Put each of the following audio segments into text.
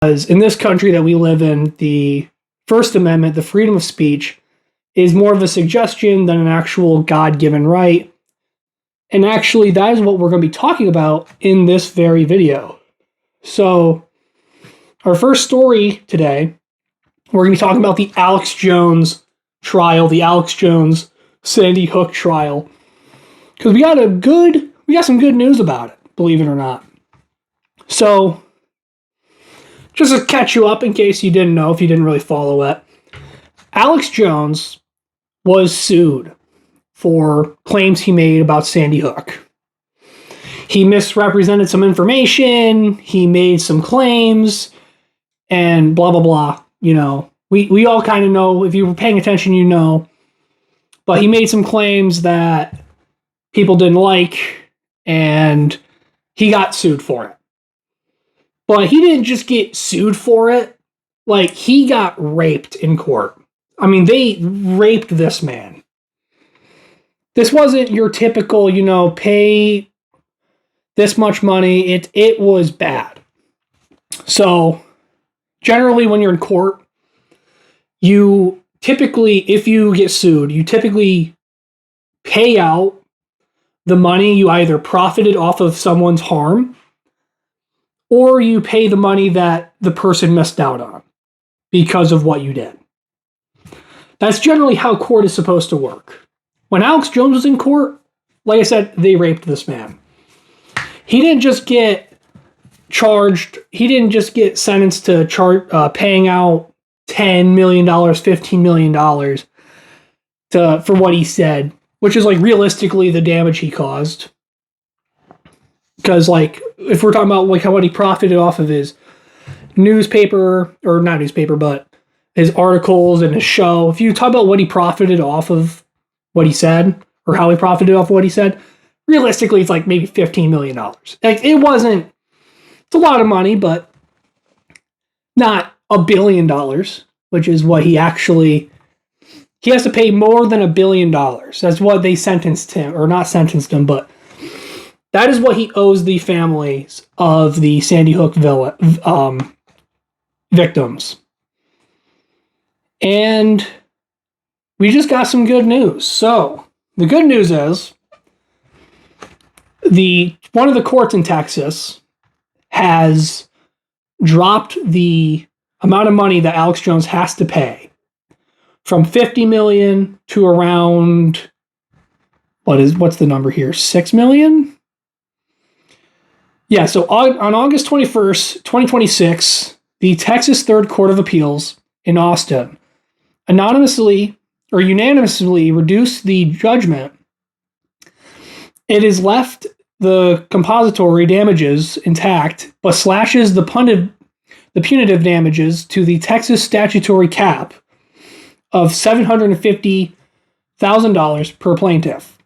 Because in this country that we live in, the First Amendment, the freedom of speech, is more of a suggestion than an actual God-given right. And actually, that is what we're going to be talking about in this very video. So, our first story today, we're going to be talking about the Alex Jones trial, the Alex Jones Sandy Hook trial. Because we got some good news about it, believe it or not. So, just to catch you up in case you didn't know, if you didn't really follow it, Alex Jones was sued for claims he made about Sandy Hook. He misrepresented some information, he made some claims, and blah, blah, blah. You know, we all kind of know, if you were paying attention, you know. But he made some claims that people didn't like, and he got sued for it. But he didn't just get sued for it. Like, he got raped in court. I mean, they raped this man. This wasn't your typical, pay this much money. It was bad. So, generally, when you're in court, you typically, if you get sued, you typically pay out the money you either profited off of someone's harm, or you pay the money that the person missed out on because of what you did. That's generally how court is supposed to work. When Alex Jones was in court, like I said, they raped this man. He didn't just get charged, he didn't just get sentenced to paying out $10 million, $15 million for what he said, which is like realistically the damage he caused. Because like, if we're talking about like how what he profited off of his newspaper, or not newspaper, but his articles and his show, if you talk about what he profited off of what he said, or how he profited off of what he said, realistically, it's like maybe $15 million. Like, it's a lot of money, but not $1 billion, which is what he has to pay more than $1 billion. That's what they sentenced him, or not sentenced him, but that is what he owes the families of the Sandy Hook victims. And we just got some good news. So, the good news is one of the courts in Texas has dropped the amount of money that Alex Jones has to pay from $50 million to around, what's the number here? $6 million? Yeah, so on August 21st, 2026, the Texas Third Court of Appeals in Austin unanimously reduced the judgment. It has left the compensatory damages intact, but slashes the punitive damages to the Texas statutory cap of $750,000 per plaintiff.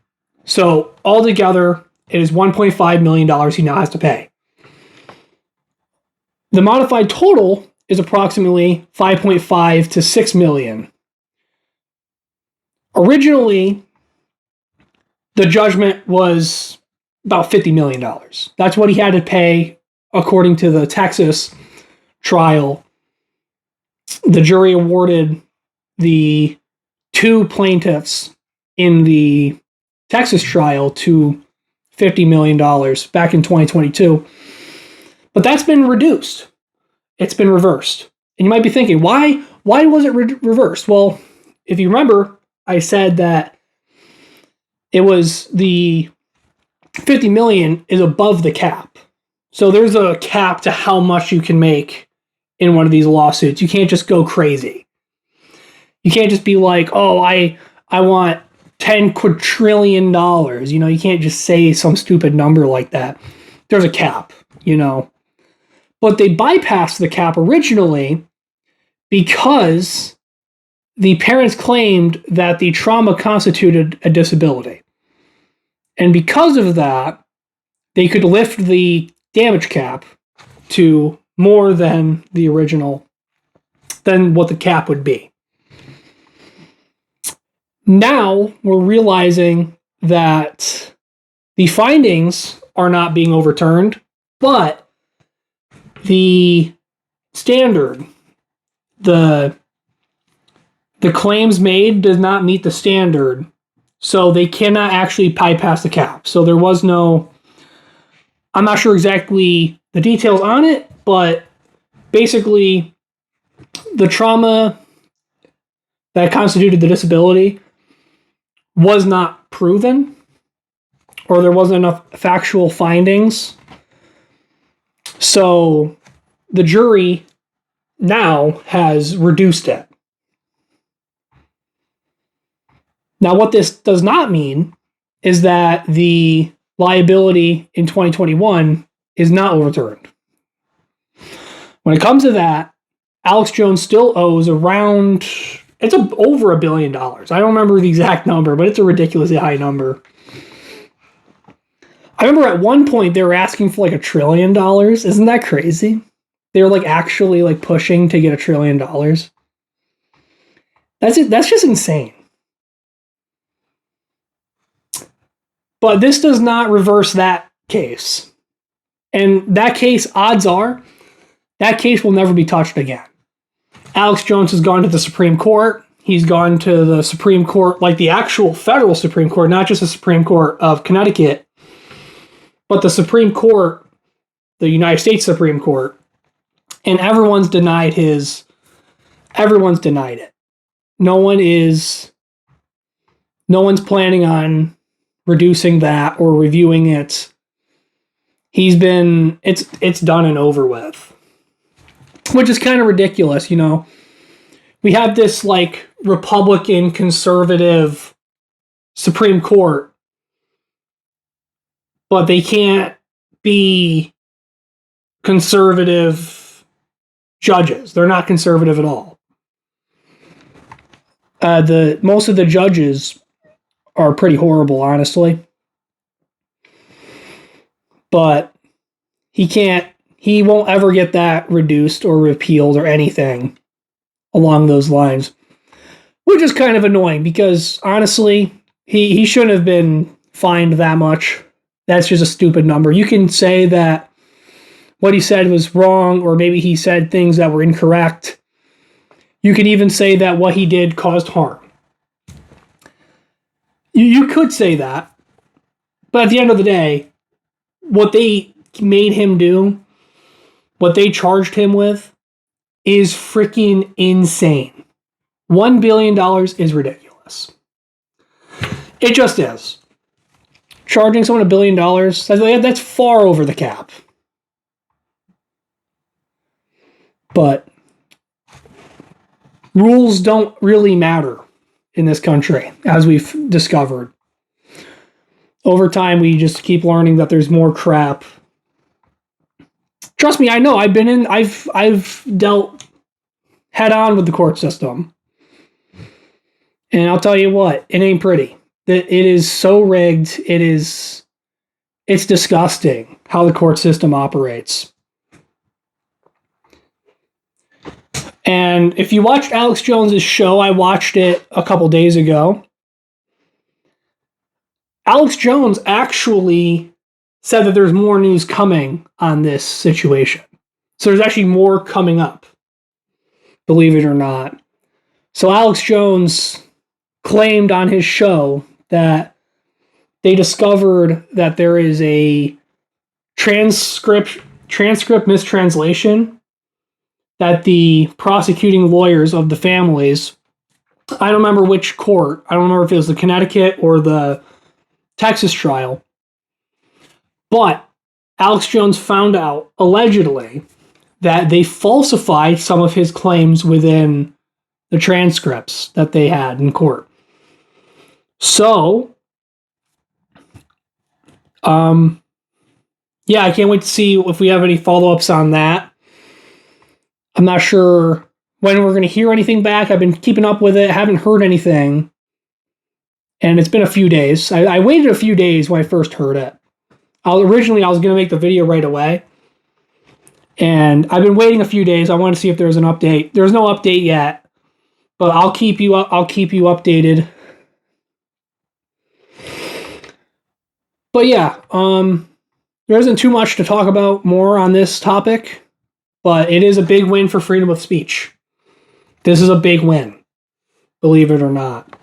So altogether, it is $1.5 million he now has to pay. The modified total is approximately $5.5 to $6 million. Originally, the judgment was about $50 million. That's what he had to pay according to the Texas trial. The jury awarded the two plaintiffs in the Texas trial to $50 million back in 2022. But that's been reduced. It's been reversed. And you might be thinking, why was it reversed? Well, if you remember, I said that it was the $50 million is above the cap. So there's a cap to how much you can make in one of these lawsuits. You can't just go crazy. You can't just be like, oh, I want $10 quadrillion. You can't just say some stupid number like that. There's a cap, But they bypassed the cap originally because the parents claimed that the trauma constituted a disability. And because of that, they could lift the damage cap to more than the original, than what the cap would be. Now we're realizing that the findings are not being overturned, but the standard. The claims made does not meet the standard, so they cannot actually bypass the cap. So there was no, I'm not sure exactly the details on it, but basically the trauma that constituted the disability was not proven, or there wasn't enough factual findings. So the jury now has reduced it. Now, what this does not mean is that the liability in 2021 is not overturned. When it comes to that, Alex Jones still owes around, over $1 billion. I don't remember the exact number, but it's a ridiculously high number. I remember at one point they were asking for like $1 trillion. Isn't that crazy? They were like actually like pushing to get $1 trillion. That's it. That's just insane. But this does not reverse that case. And that case, odds are, that case will never be touched again. Alex Jones has gone to the Supreme Court. He's gone to the Supreme Court, like the actual federal Supreme Court, not just the Supreme Court of Connecticut, but the Supreme Court, the United States Supreme Court. And everyone's denied it. No one's planning on reducing that or reviewing it. It's done and over with. Which is kind of ridiculous, you know. We have this like Republican conservative Supreme Court, but they can't be conservative judges. They're not conservative at all. Most of the judges are pretty horrible, honestly. But he won't ever get that reduced or repealed or anything along those lines. Which is kind of annoying because, honestly, he shouldn't have been fined that much. That's just a stupid number. You can say that what he said was wrong, or maybe he said things that were incorrect. You can even say that what he did caused harm. You could say that, but at the end of the day, what they made him do, what they charged him with, is freaking insane. $1 billion is ridiculous. It just is. Charging someone $1 billion, that's far over the cap. But rules don't really matter in this country, as we've discovered. Over time, we just keep learning that there's more crap. Trust me, I know. I've dealt head on with the court system. And I'll tell you what, it ain't pretty. It is so rigged. It's disgusting how the court system operates. And if you watched Alex Jones's show, I watched it a couple days ago. Alex Jones actually said that there's more news coming on this situation. So there's actually more coming up, believe it or not. So Alex Jones claimed on his show that they discovered that there is a transcript mistranslation that the prosecuting lawyers of the families, I don't remember which court, I don't remember if it was the Connecticut or the Texas trial, but Alex Jones found out, allegedly, that they falsified some of his claims within the transcripts that they had in court. So, yeah, I can't wait to see if we have any follow-ups on that. I'm not sure when we're going to hear anything back. I've been keeping up with it, haven't heard anything. And it's been a few days. I waited a few days when I first heard it. Originally, I was going to make the video right away. And I've been waiting a few days. I want to see if there's an update. There's no update yet. But I'll keep you updated. But yeah, there isn't too much to talk about more on this topic. But it is a big win for freedom of speech. This is a big win, believe it or not.